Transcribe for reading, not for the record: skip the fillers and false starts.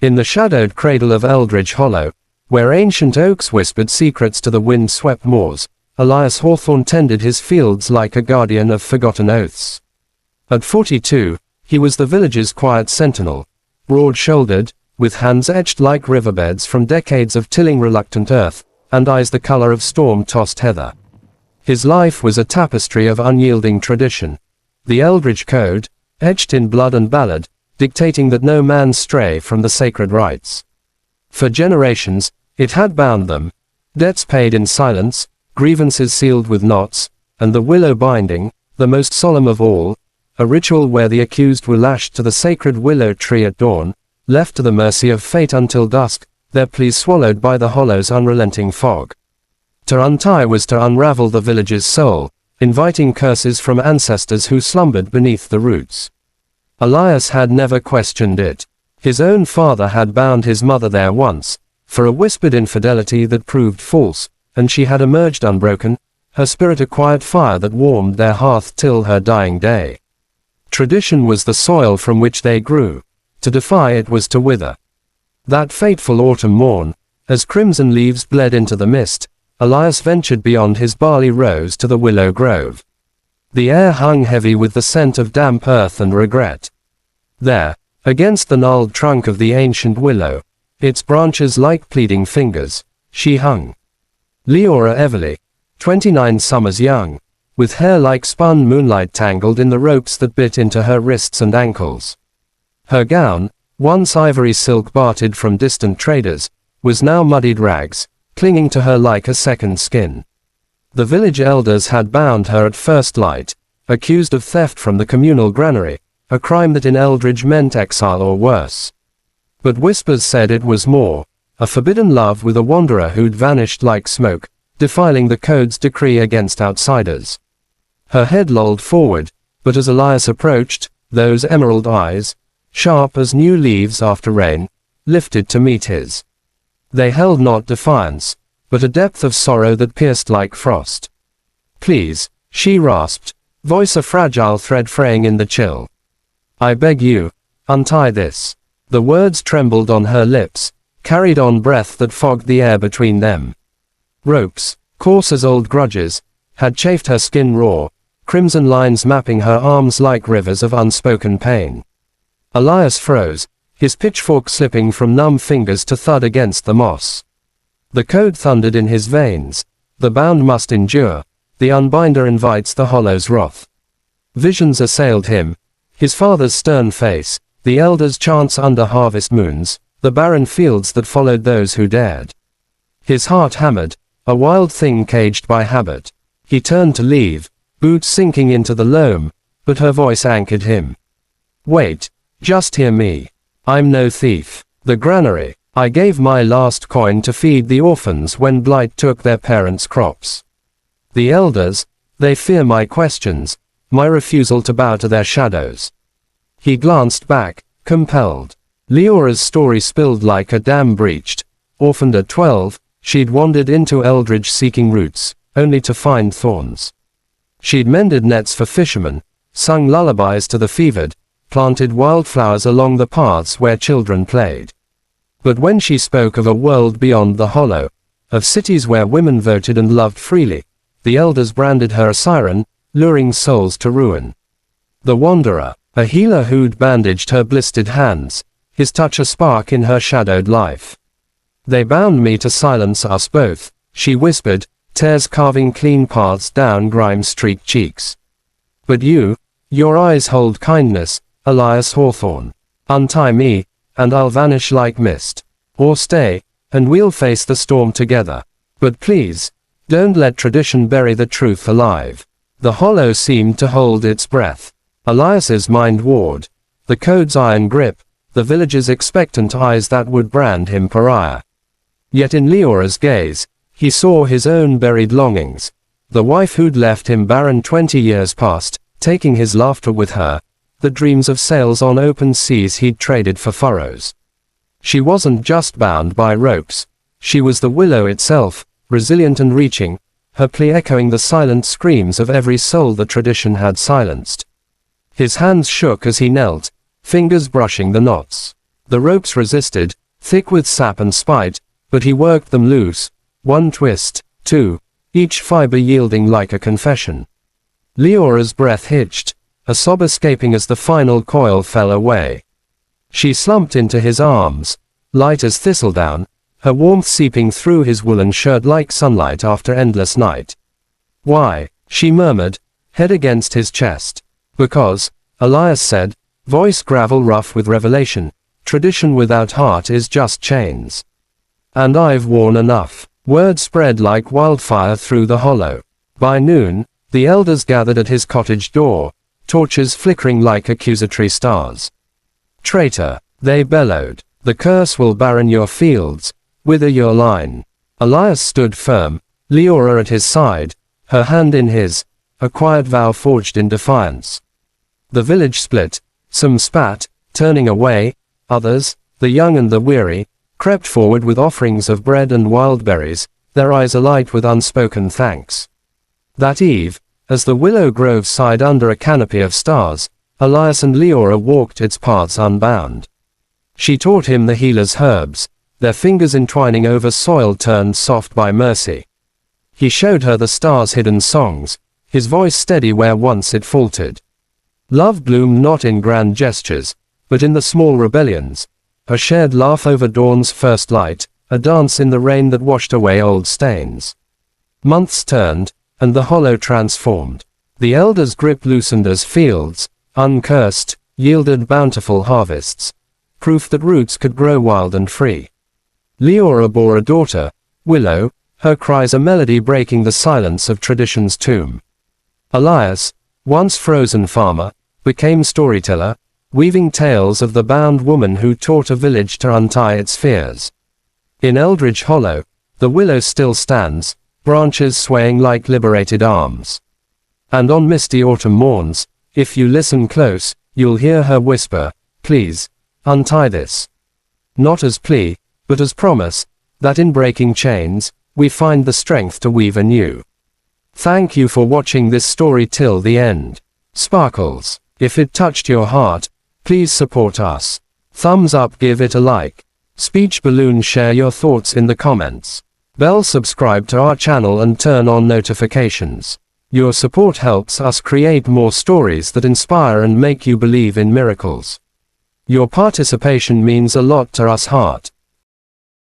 In the shadowed cradle of Eldridge Hollow, where ancient oaks whispered secrets to the wind-swept moors, Elias Hawthorne tended his fields like a guardian of forgotten oaths. At 42, he was the village's quiet sentinel, broad-shouldered, with hands etched like riverbeds from decades of tilling reluctant earth, and eyes the color of storm-tossed heather. His life was a tapestry of unyielding tradition. The Eldridge Code, etched in blood and ballad, dictating that no man stray from the sacred rites. For generations, it had bound them, debts paid in silence, grievances sealed with knots, and the willow binding, the most solemn of all, a ritual where the accused were lashed to the sacred willow tree at dawn, left to the mercy of fate until dusk, their pleas swallowed by the hollow's unrelenting fog. To untie was to unravel the village's soul, inviting curses from ancestors who slumbered beneath the roots. Elias had never questioned it. His own father had bound his mother there once, for a whispered infidelity that proved false, and she had emerged unbroken, her spirit a quiet fire that warmed their hearth till her dying day. Tradition was the soil from which they grew. To defy it was to wither. That fateful autumn morn, as crimson leaves bled into the mist, Elias ventured beyond his barley rows to the willow grove. The air hung heavy with the scent of damp earth and regret. There, against the gnarled trunk of the ancient willow, its branches like pleading fingers, she hung. Leora Everly, 29 summers young, with hair like spun moonlight tangled in the ropes that bit into her wrists and ankles. Her gown, once ivory silk bartered from distant traders, was now muddied rags, clinging to her like a second skin. The village elders had bound her at first light, accused of theft from the communal granary, a crime that in Eldridge meant exile or worse. But whispers said it was more, a forbidden love with a wanderer who'd vanished like smoke, defiling the code's decree against outsiders. Her head lolled forward, but as Elias approached, those emerald eyes, sharp as new leaves after rain, lifted to meet his. They held not defiance, but a depth of sorrow that pierced like frost. "Please," she rasped, voice a fragile thread fraying in the chill. "I beg you, untie this." The words trembled on her lips, carried on breath that fogged the air between them. Ropes, coarse as old grudges, had chafed her skin raw, crimson lines mapping her arms like rivers of unspoken pain. Elias froze, his pitchfork slipping from numb fingers to thud against the moss. The code thundered in his veins. The bound must endure. The unbinder invites the hollow's wrath. Visions assailed him. His father's stern face, the elders' chants under harvest moons, the barren fields that followed those who dared. His heart hammered, a wild thing caged by habit. He turned to leave, boots sinking into the loam, but her voice anchored him. "Wait, just hear me. I'm no thief. The granary. I gave my last coin to feed the orphans when blight took their parents' crops. The elders, they fear my questions, my refusal to bow to their shadows." He glanced back, compelled. Leora's story spilled like a dam breached. Orphaned at 12, she'd wandered into Eldridge seeking roots, only to find thorns. She'd mended nets for fishermen, sung lullabies to the fevered, planted wildflowers along the paths where children played. But when she spoke of a world beyond the hollow, of cities where women voted and loved freely, the elders branded her a siren, luring souls to ruin. The wanderer, a healer who'd bandaged her blistered hands, his touch a spark in her shadowed life. "They bound me to silence us both," she whispered, tears carving clean paths down grime-streaked cheeks. "But you, your eyes hold kindness, Elias Hawthorne. Untie me, and I'll vanish like mist. Or stay, and we'll face the storm together. But please, don't let tradition bury the truth alive." The hollow seemed to hold its breath. Elias's mind warred. The code's iron grip, the village's expectant eyes that would brand him pariah. Yet in Leora's gaze, he saw his own buried longings. The wife who'd left him barren 20 years past, taking his laughter with her, the dreams of sails on open seas he'd traded for furrows. She wasn't just bound by ropes. She was the willow itself, resilient and reaching, her plea echoing the silent screams of every soul the tradition had silenced. His hands shook as he knelt, fingers brushing the knots. The ropes resisted, thick with sap and spite, but he worked them loose, one twist, two, each fiber yielding like a confession. Leora's breath hitched, a sob escaping as the final coil fell away. She slumped into his arms, light as thistledown, her warmth seeping through his woolen shirt like sunlight after endless night. "Why?" she murmured, head against his chest. "Because," Elias said, voice gravel rough with revelation, "tradition without heart is just chains. And I've worn enough." Word spread like wildfire through the hollow. By noon, the elders gathered at his cottage door, torches flickering like accusatory stars. "Traitor," they bellowed, "the curse will barren your fields, wither your line." Elias stood firm, Leora at his side, her hand in his, a quiet vow forged in defiance. The village split, some spat, turning away, others, the young and the weary, crept forward with offerings of bread and wild berries, their eyes alight with unspoken thanks. That eve, as the willow grove sighed under a canopy of stars, Elias and Leora walked its paths unbound. She taught him the healer's herbs, their fingers entwining over soil turned soft by mercy. He showed her the stars' hidden songs, his voice steady where once it faltered. Love bloomed not in grand gestures, but in the small rebellions, a shared laugh over dawn's first light, a dance in the rain that washed away old stains. Months turned, and the hollow transformed. The elders' grip loosened as fields, uncursed, yielded bountiful harvests, proof that roots could grow wild and free. Leora bore a daughter, Willow, her cries a melody breaking the silence of tradition's tomb. Elias, once frozen farmer, became storyteller, weaving tales of the bound woman who taught a village to untie its fears. In Eldridge Hollow, the willow still stands, branches swaying like liberated arms. And on misty autumn morns, if you listen close, you'll hear her whisper, "Please, untie this." Not as plea, but as promise, that in breaking chains, we find the strength to weave anew. Thank you for watching this story till the end. Sparkles, if it touched your heart, please support us. Thumbs up, give it a like. Speech balloon, share your thoughts in the comments. Bell, subscribe to our channel and turn on notifications. Your support helps us create more stories that inspire and make you believe in miracles. Your participation means a lot to us heart.